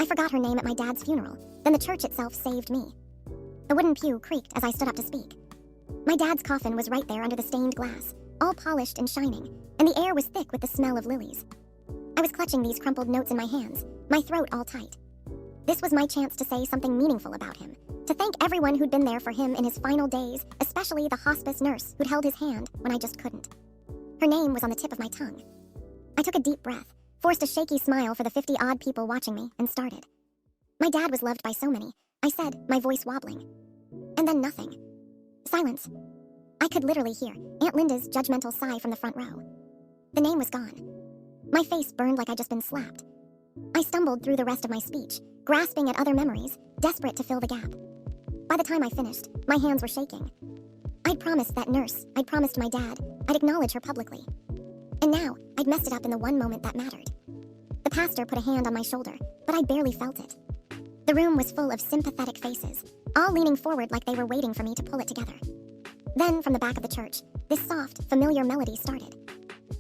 forgot her name at my dad's funeral, then the church itself saved me. The wooden pew creaked as I stood up to speak. My dad's coffin was right there under the stained glass, all polished and shining, and the air was thick with the smell of lilies. I was clutching these crumpled notes in my hands, my throat all tight. This was my chance to say something meaningful about him, to thank everyone who'd been there for him in his final days, especially the hospice nurse who'd held his hand when I just couldn't. Her name was on the tip of my tongue. I took a deep breath, forced a shaky smile for the 50-odd people watching me, and started. My dad was loved by so many, I said, my voice wobbling. And then nothing. Silence. I could literally hear Aunt Linda's judgmental sigh from the front row. The name was gone. My face burned like I'd just been slapped. I stumbled through the rest of my speech, grasping at other memories, desperate to fill the gap. By the time I finished, my hands were shaking. I'd promised that nurse, I'd promised my dad, I'd acknowledge her publicly. And now, I'd messed it up in the one moment that mattered. The pastor put a hand on my shoulder, but I barely felt it. The room was full of sympathetic faces, all leaning forward like they were waiting for me to pull it together. Then, from the back of the church, this soft, familiar melody started.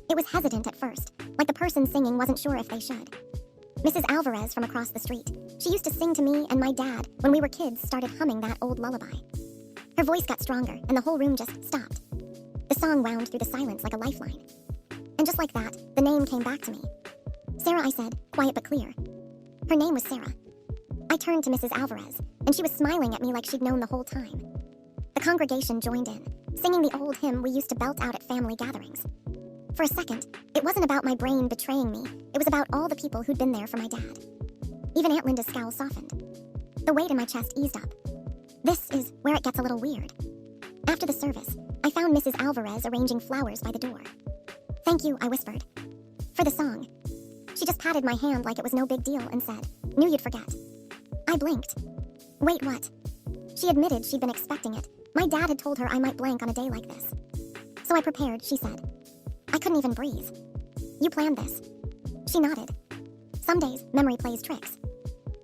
It was hesitant at first, like the person singing wasn't sure if they should. Mrs. Alvarez from across the street. She used to sing to me and my dad when we were kids, started humming that old lullaby. Her voice got stronger and the whole room just stopped. The song wound through the silence like a lifeline. And just like that, the name came back to me. Sarah, I said, quiet but clear. Her name was Sarah. I turned to Mrs. Alvarez, and she was smiling at me like she'd known the whole time. The congregation joined in, singing the old hymn we used to belt out at family gatherings. For a second, it wasn't about my brain betraying me, it was about all the people who'd been there for my dad. Even Aunt Linda's scowl softened. The weight in my chest eased up. This is where it gets a little weird. After the service, I found Mrs. Alvarez arranging flowers by the door. Thank you, I whispered. For the song. She just patted my hand like it was no big deal and said, knew you'd forget. I blinked. Wait, what? She admitted she'd been expecting it. My dad had told her I might blank on a day like this. So I prepared, she said. I couldn't even breathe. You planned this. She nodded. Some days, memory plays tricks.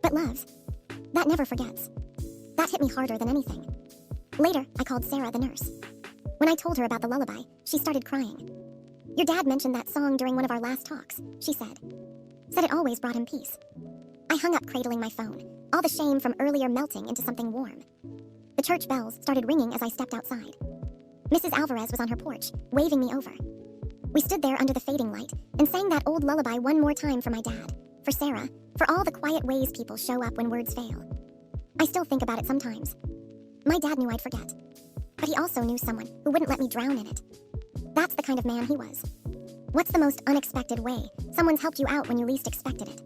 But love, that never forgets. That hit me harder than anything. Later, I called Sarah, the nurse. When I told her about the lullaby, she started crying. Your dad mentioned that song during one of our last talks, she said. Said it always brought him peace. I hung up, cradling my phone, all the shame from earlier melting into something warm. The church bells started ringing as I stepped outside. Mrs. Alvarez was on her porch, waving me over. We stood there under the fading light and sang that old lullaby one more time for my dad, for Sarah, for all the quiet ways people show up when words fail. I still think about it sometimes. My dad knew I'd forget, but he also knew someone who wouldn't let me drown in it. That's the kind of man he was. What's the most unexpected way someone's helped you out when you least expected it?